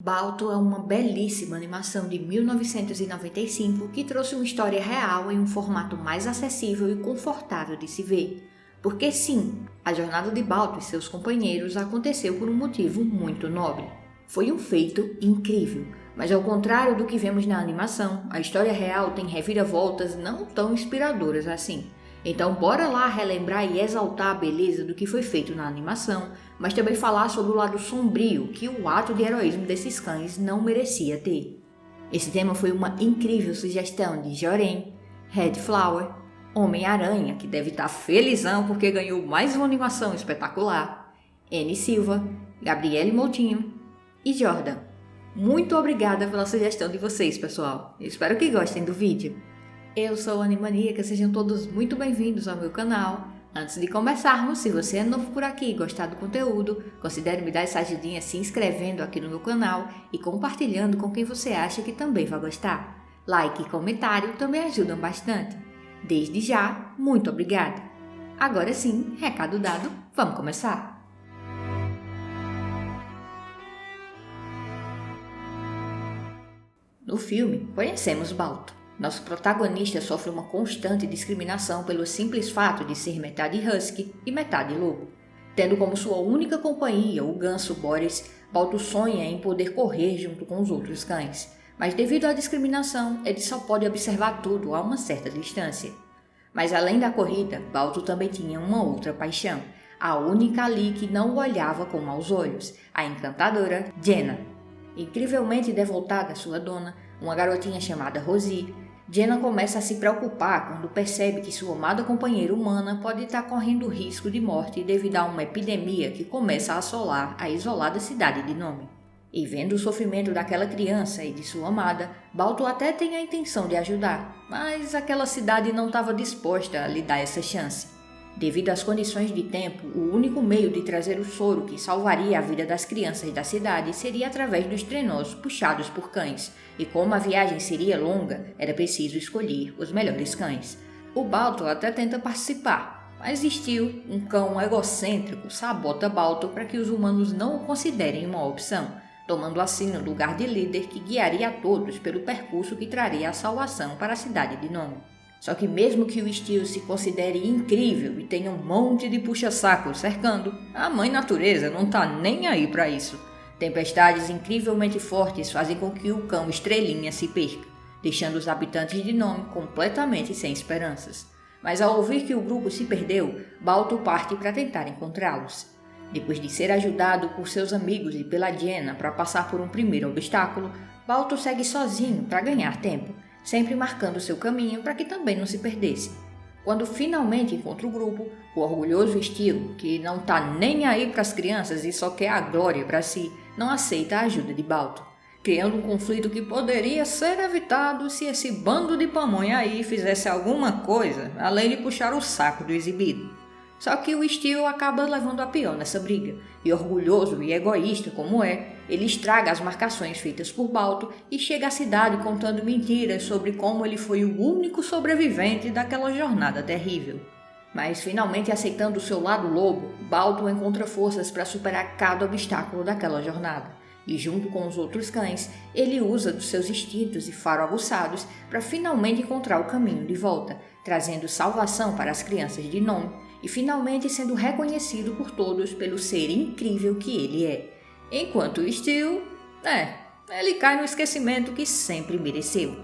Balto é uma belíssima animação de 1995 que trouxe uma história real em um formato mais acessível e confortável de se ver. Porque sim, a jornada de Balto e seus companheiros aconteceu por um motivo muito nobre. Foi um feito incrível, mas ao contrário do que vemos na animação, a história real tem reviravoltas não tão inspiradoras assim. Então bora lá relembrar e exaltar a beleza do que foi feito na animação, mas também falar sobre o lado sombrio que o ato de heroísmo desses cães não merecia ter. Esse tema foi uma incrível sugestão de Jorém, Red Flower, Homem-Aranha, que deve estar felizão porque ganhou mais uma animação espetacular, N Silva, Gabriele Moutinho e Jordan. Muito obrigada pela sugestão de vocês, pessoal. Eu espero que gostem do vídeo. Eu sou a Animaníaca, sejam todos muito bem-vindos ao meu canal. Antes de começarmos, se você é novo por aqui e gostar do conteúdo, considere me dar essa ajudinha se inscrevendo aqui no meu canal e compartilhando com quem você acha que também vai gostar. Like e comentário também ajudam bastante. Desde já, muito obrigada. Agora sim, recado dado, vamos começar! No filme, conhecemos Balto. Nosso protagonista sofre uma constante discriminação pelo simples fato de ser metade husky e metade lobo. Tendo como sua única companhia o ganso Boris, Balto sonha em poder correr junto com os outros cães, mas devido à discriminação, ele só pode observar tudo a uma certa distância. Mas além da corrida, Balto também tinha uma outra paixão, a única ali que não o olhava com maus olhos, a encantadora Jenna. Incrivelmente devotada à sua dona, uma garotinha chamada Rosie, Jenna começa a se preocupar quando percebe que sua amada companheira humana pode estar correndo risco de morte devido a uma epidemia que começa a assolar a isolada cidade de Nome. E vendo o sofrimento daquela criança e de sua amada, Balto até tem a intenção de ajudar, mas aquela cidade não estava disposta a lhe dar essa chance. Devido às condições de tempo, o único meio de trazer o soro que salvaria a vida das crianças da cidade seria através dos trenós puxados por cães, e como a viagem seria longa, era preciso escolher os melhores cães. O Balto até tenta participar, mas Steel, um cão egocêntrico, sabota Balto para que os humanos não o considerem uma opção, tomando assim o lugar de líder que guiaria a todos pelo percurso que traria a salvação para a cidade de Nome. Só que mesmo que o Steel se considere incrível e tenha um monte de puxa-saco cercando, a mãe natureza não tá nem aí para isso. Tempestades incrivelmente fortes fazem com que o cão Estrelinha se perca, deixando os habitantes de Nome completamente sem esperanças. Mas ao ouvir que o grupo se perdeu, Balto parte para tentar encontrá-los. Depois de ser ajudado por seus amigos e pela Jenna para passar por um primeiro obstáculo, Balto segue sozinho para ganhar tempo, sempre marcando seu caminho para que também não se perdesse. Quando finalmente encontra o grupo, o orgulhoso Steel, que não tá nem aí para as crianças e só quer a glória para si, não aceita a ajuda de Balto, criando um conflito que poderia ser evitado se esse bando de pamonha aí fizesse alguma coisa, além de puxar o saco do exibido. Só que o Steel acaba levando a pior nessa briga, e orgulhoso e egoísta como é, ele estraga as marcações feitas por Balto e chega à cidade contando mentiras sobre como ele foi o único sobrevivente daquela jornada terrível. Mas finalmente aceitando o seu lado lobo, Balto encontra forças para superar cada obstáculo daquela jornada, e junto com os outros cães, ele usa dos seus instintos e faro aguçados para finalmente encontrar o caminho de volta, trazendo salvação para as crianças de Nome, e finalmente sendo reconhecido por todos pelo ser incrível que ele é. Enquanto o Steel, ele cai no esquecimento que sempre mereceu.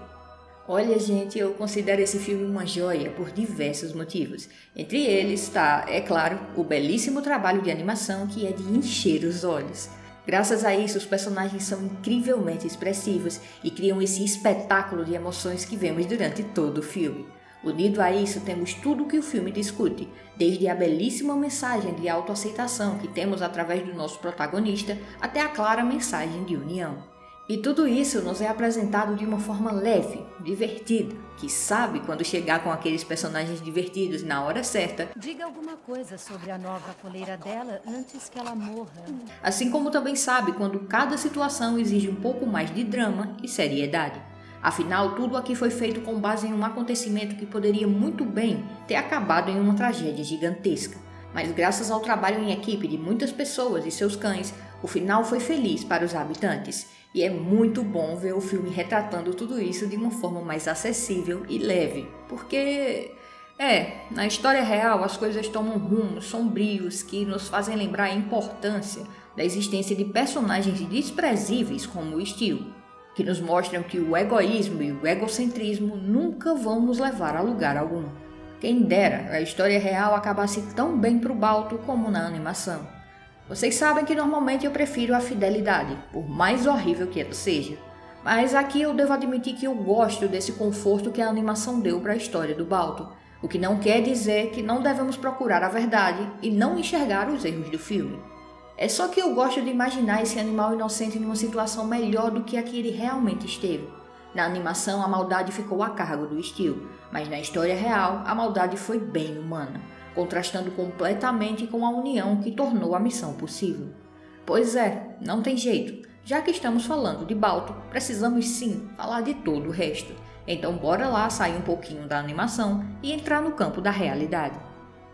Olha, gente, eu considero esse filme uma joia por diversos motivos. Entre eles está, é claro, o belíssimo trabalho de animação que é de encher os olhos. Graças a isso, os personagens são incrivelmente expressivos e criam esse espetáculo de emoções que vemos durante todo o filme. Unido a isso, temos tudo o que o filme discute, desde a belíssima mensagem de autoaceitação que temos através do nosso protagonista, até a clara mensagem de união. E tudo isso nos é apresentado de uma forma leve, divertida, que sabe quando chegar com aqueles personagens divertidos na hora certa. Diga alguma coisa sobre a nova coleira dela antes que ela morra. Assim como também sabe quando cada situação exige um pouco mais de drama e seriedade. Afinal, tudo aqui foi feito com base em um acontecimento que poderia muito bem ter acabado em uma tragédia gigantesca. Mas graças ao trabalho em equipe de muitas pessoas e seus cães, o final foi feliz para os habitantes. E é muito bom ver o filme retratando tudo isso de uma forma mais acessível e leve, porque na história real as coisas tomam rumos sombrios que nos fazem lembrar a importância da existência de personagens desprezíveis como o Steel, que nos mostram que o egoísmo e o egocentrismo nunca vão nos levar a lugar algum. Quem dera a história real acabasse tão bem pro Balto como na animação. Vocês sabem que normalmente eu prefiro a fidelidade, por mais horrível que ela seja. Mas aqui eu devo admitir que eu gosto desse conforto que a animação deu para a história do Balto, o que não quer dizer que não devemos procurar a verdade e não enxergar os erros do filme. É só que eu gosto de imaginar esse animal inocente numa situação melhor do que a que ele realmente esteve. Na animação a maldade ficou a cargo do Steel, mas na história real a maldade foi bem humana, contrastando completamente com a união que tornou a missão possível. Pois é, não tem jeito. Já que estamos falando de Balto, precisamos sim falar de todo o resto. Então bora lá sair um pouquinho da animação e entrar no campo da realidade.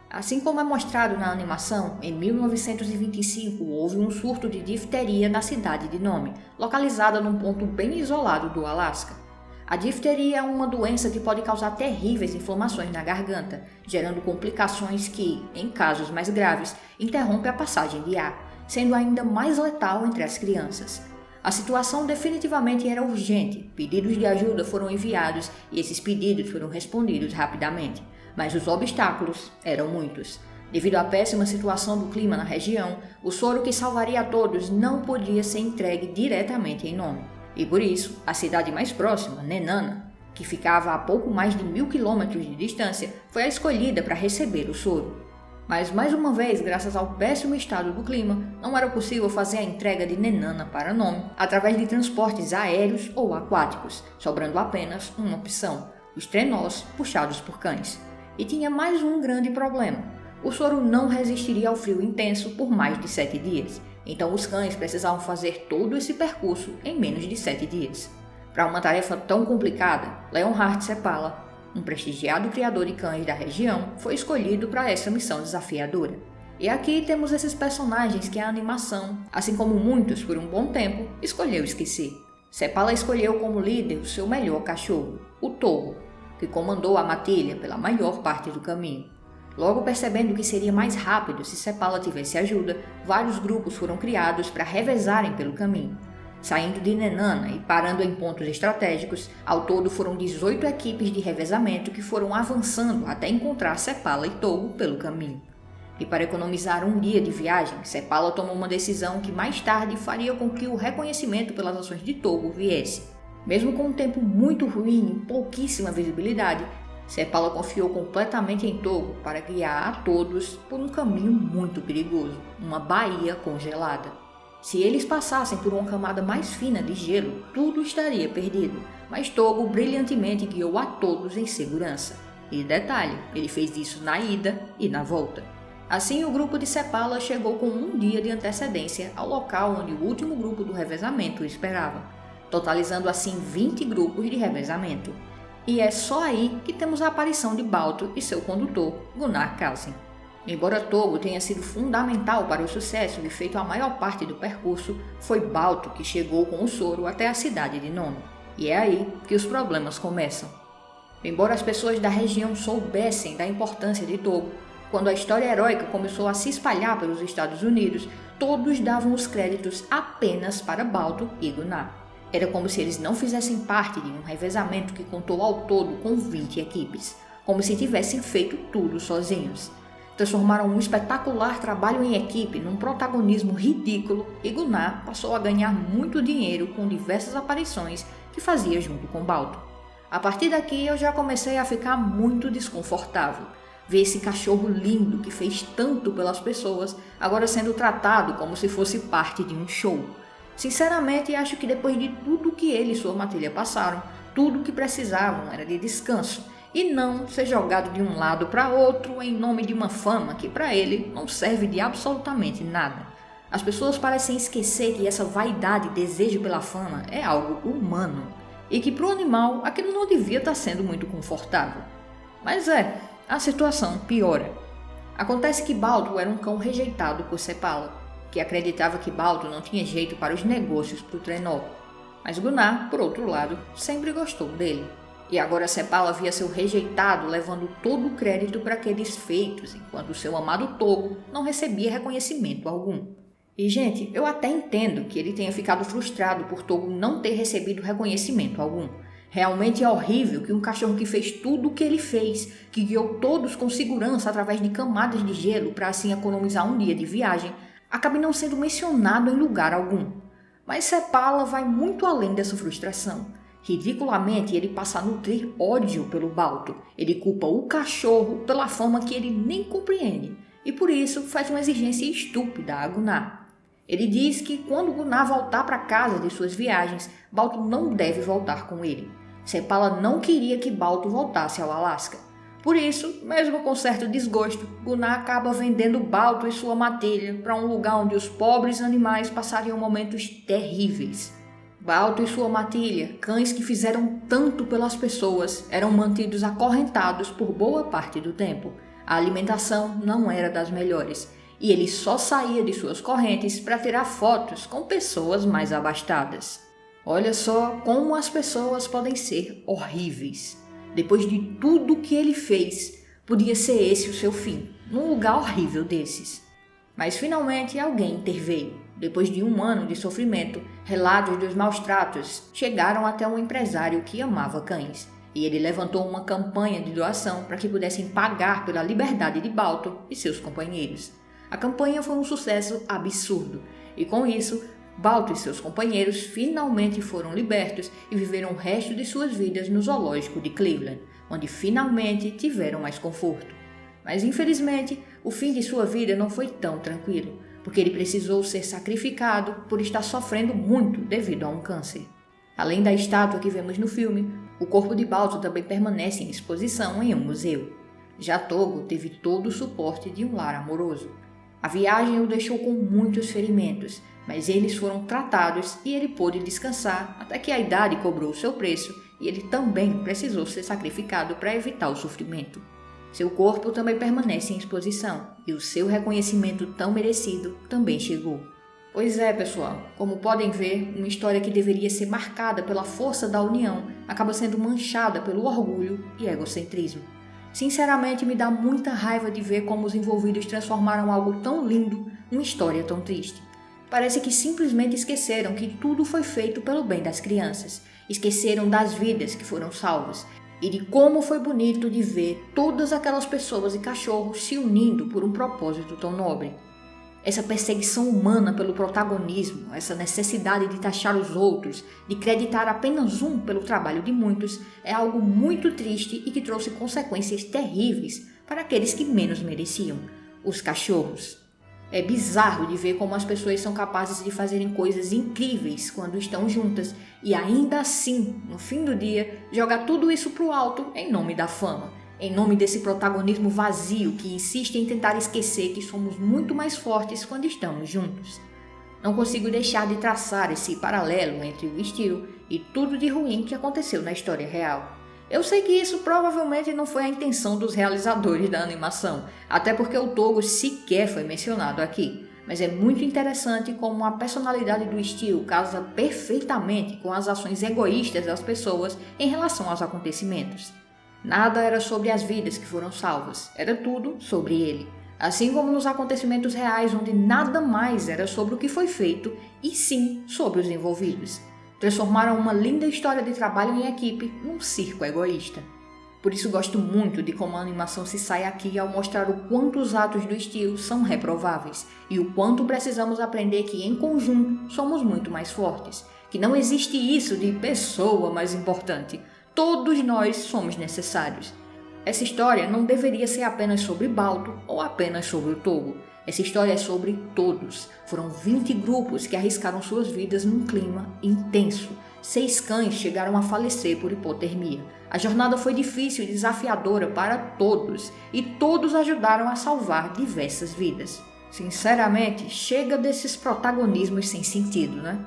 Assim como é mostrado na animação, em 1925 houve um surto de difteria na cidade de Nome, localizada num ponto bem isolado do Alasca. A difteria é uma doença que pode causar terríveis inflamações na garganta, gerando complicações que, em casos mais graves, interrompem a passagem de ar, sendo ainda mais letal entre as crianças. A situação definitivamente era urgente, pedidos de ajuda foram enviados e esses pedidos foram respondidos rapidamente, mas os obstáculos eram muitos. Devido à péssima situação do clima na região, o soro que salvaria a todos não podia ser entregue diretamente em Nome. E por isso, a cidade mais próxima, Nenana, que ficava a pouco mais de 1000 quilômetros de distância, foi a escolhida para receber o soro. Mas mais uma vez, graças ao péssimo estado do clima, não era possível fazer a entrega de Nenana para Nome através de transportes aéreos ou aquáticos, sobrando apenas uma opção: os trenós puxados por cães. E tinha mais um grande problema: o soro não resistiria ao frio intenso por mais de 7 dias. Então os cães precisavam fazer todo esse percurso em menos de 7 dias. Para uma tarefa tão complicada, Leonhard Seppala, um prestigiado criador de cães da região, foi escolhido para essa missão desafiadora. E aqui temos esses personagens que a animação, assim como muitos por um bom tempo, escolheu esquecer. Seppala escolheu como líder o seu melhor cachorro, o Togo, que comandou a matilha pela maior parte do caminho. Logo percebendo que seria mais rápido se Seppala tivesse ajuda, vários grupos foram criados para revezarem pelo caminho. Saindo de Nenana e parando em pontos estratégicos, ao todo foram 18 equipes de revezamento que foram avançando até encontrar Seppala e Togo pelo caminho. E para economizar um dia de viagem, Seppala tomou uma decisão que mais tarde faria com que o reconhecimento pelas ações de Togo viesse. Mesmo com um tempo muito ruim e pouquíssima visibilidade, Seppala confiou completamente em Togo para guiar a todos por um caminho muito perigoso, uma baía congelada. Se eles passassem por uma camada mais fina de gelo, tudo estaria perdido, mas Togo brilhantemente guiou a todos em segurança. E detalhe, ele fez isso na ida e na volta. Assim, o grupo de Seppala chegou com um dia de antecedência ao local onde o último grupo do revezamento esperava, totalizando assim 20 grupos de revezamento. E é só aí que temos a aparição de Balto e seu condutor, Gunnar Kalsin. Embora Togo tenha sido fundamental para o sucesso e feito a maior parte do percurso, foi Balto que chegou com o soro até a cidade de Nome. E é aí que os problemas começam. Embora as pessoas da região soubessem da importância de Togo, quando a história heróica começou a se espalhar pelos Estados Unidos, todos davam os créditos apenas para Balto e Gunnar. Era como se eles não fizessem parte de um revezamento que contou ao todo com 20 equipes, como se tivessem feito tudo sozinhos. Transformaram um espetacular trabalho em equipe num protagonismo ridículo e Gunnar passou a ganhar muito dinheiro com diversas aparições que fazia junto com Balto. A partir daqui eu já comecei a ficar muito desconfortável. Ver esse cachorro lindo que fez tanto pelas pessoas agora sendo tratado como se fosse parte de um show. Sinceramente, acho que depois de tudo que ele e sua matilha passaram, tudo o que precisavam era de descanso e não ser jogado de um lado para outro em nome de uma fama que para ele não serve de absolutamente nada. As pessoas parecem esquecer que essa vaidade e desejo pela fama é algo humano e que para o animal aquilo não devia estar sendo muito confortável. Mas a situação piora. Acontece que Balto era um cão rejeitado por Seppala, que acreditava que Balto não tinha jeito para os negócios para o trenó. Mas Gunnar, por outro lado, sempre gostou dele. E agora Sepala via seu rejeitado levando todo o crédito para aqueles feitos, enquanto seu amado Togo não recebia reconhecimento algum. E, gente, eu até entendo que ele tenha ficado frustrado por Togo não ter recebido reconhecimento algum. Realmente é horrível que um cachorro que fez tudo o que ele fez, que guiou todos com segurança através de camadas de gelo para assim economizar um dia de viagem, acabe não sendo mencionado em lugar algum. Mas Sepala vai muito além dessa frustração. Ridiculamente, ele passa a nutrir ódio pelo Balto. Ele culpa o cachorro pela forma que ele nem compreende e por isso faz uma exigência estúpida a Gunnar. Ele diz que quando Gunnar voltar para casa de suas viagens, Balto não deve voltar com ele. Sepala não queria que Balto voltasse ao Alasca. Por isso, mesmo com certo desgosto, Gunnar acaba vendendo Balto e sua matilha para um lugar onde os pobres animais passariam momentos terríveis. Balto e sua matilha, cães que fizeram tanto pelas pessoas, eram mantidos acorrentados por boa parte do tempo. A alimentação não era das melhores, e ele só saía de suas correntes para tirar fotos com pessoas mais abastadas. Olha só como as pessoas podem ser horríveis. Depois de tudo que ele fez, podia ser esse o seu fim, num lugar horrível desses. Mas finalmente alguém interveio. Depois de 1 ano de sofrimento, relatos dos maus tratos chegaram até um empresário que amava cães, e ele levantou uma campanha de doação para que pudessem pagar pela liberdade de Balto e seus companheiros. A campanha foi um sucesso absurdo, e com isso, Balto e seus companheiros finalmente foram libertos e viveram o resto de suas vidas no zoológico de Cleveland, onde finalmente tiveram mais conforto. Mas infelizmente, o fim de sua vida não foi tão tranquilo, porque ele precisou ser sacrificado por estar sofrendo muito devido a um câncer. Além da estátua que vemos no filme, o corpo de Balto também permanece em exposição em um museu. Já Togo teve todo o suporte de um lar amoroso. A viagem o deixou com muitos ferimentos, mas eles foram tratados e ele pôde descansar até que a idade cobrou o seu preço e ele também precisou ser sacrificado para evitar o sofrimento. Seu corpo também permanece em exposição e o seu reconhecimento tão merecido também chegou. Pois é, pessoal, como podem ver, uma história que deveria ser marcada pela força da união acaba sendo manchada pelo orgulho e egocentrismo. Sinceramente, me dá muita raiva de ver como os envolvidos transformaram algo tão lindo numa história tão triste. Parece que simplesmente esqueceram que tudo foi feito pelo bem das crianças, esqueceram das vidas que foram salvas e de como foi bonito de ver todas aquelas pessoas e cachorros se unindo por um propósito tão nobre. Essa perseguição humana pelo protagonismo, essa necessidade de taxar os outros, de creditar apenas um pelo trabalho de muitos, é algo muito triste e que trouxe consequências terríveis para aqueles que menos mereciam, os cachorros. É bizarro de ver como as pessoas são capazes de fazerem coisas incríveis quando estão juntas e ainda assim, no fim do dia, jogar tudo isso pro alto em nome da fama, em nome desse protagonismo vazio que insiste em tentar esquecer que somos muito mais fortes quando estamos juntos. Não consigo deixar de traçar esse paralelo entre o Steel e tudo de ruim que aconteceu na história real. Eu sei que isso provavelmente não foi a intenção dos realizadores da animação, até porque o Togo sequer foi mencionado aqui, mas é muito interessante como a personalidade do Steel casa perfeitamente com as ações egoístas das pessoas em relação aos acontecimentos. Nada era sobre as vidas que foram salvas, era tudo sobre ele. Assim como nos acontecimentos reais, onde nada mais era sobre o que foi feito, e sim sobre os envolvidos. Transformaram uma linda história de trabalho em equipe num circo egoísta. Por isso gosto muito de como a animação se sai aqui ao mostrar o quanto os atos do Steel são reprováveis e o quanto precisamos aprender que em conjunto somos muito mais fortes, que não existe isso de pessoa mais importante. Todos nós somos necessários. Essa história não deveria ser apenas sobre Balto ou apenas sobre o Togo. Essa história é sobre todos. Foram 20 grupos que arriscaram suas vidas num clima intenso. 6 cães chegaram a falecer por hipotermia. A jornada foi difícil e desafiadora para todos, e todos ajudaram a salvar diversas vidas. Sinceramente, chega desses protagonismos sem sentido, né?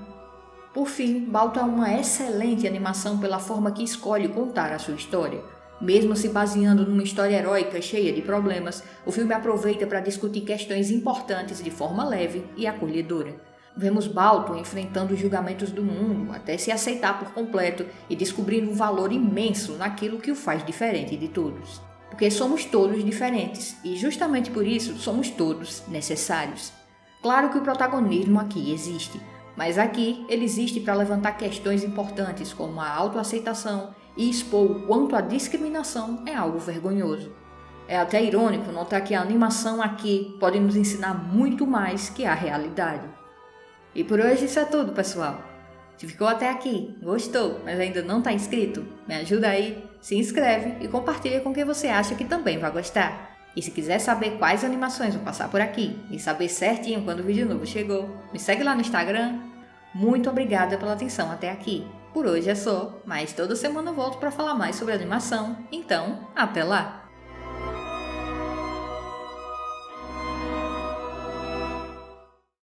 Por fim, Balto é uma excelente animação pela forma que escolhe contar a sua história. Mesmo se baseando numa história heróica cheia de problemas, o filme aproveita para discutir questões importantes de forma leve e acolhedora. Vemos Balto enfrentando os julgamentos do mundo até se aceitar por completo e descobrindo um valor imenso naquilo que o faz diferente de todos. Porque somos todos diferentes e justamente por isso somos todos necessários. Claro que o protagonismo aqui existe, mas aqui ele existe para levantar questões importantes como a autoaceitação e expor o quanto a discriminação é algo vergonhoso. É até irônico notar que a animação aqui pode nos ensinar muito mais que a realidade. E por hoje isso é tudo, pessoal. Se ficou até aqui, gostou, mas ainda não está inscrito, me ajuda aí, se inscreve e compartilha com quem você acha que também vai gostar. E se quiser saber quais animações vão passar por aqui e saber certinho quando o vídeo novo chegou, me segue lá no Instagram. Muito obrigada pela atenção até aqui. Por hoje é só, mas toda semana eu volto para falar mais sobre animação, então até lá!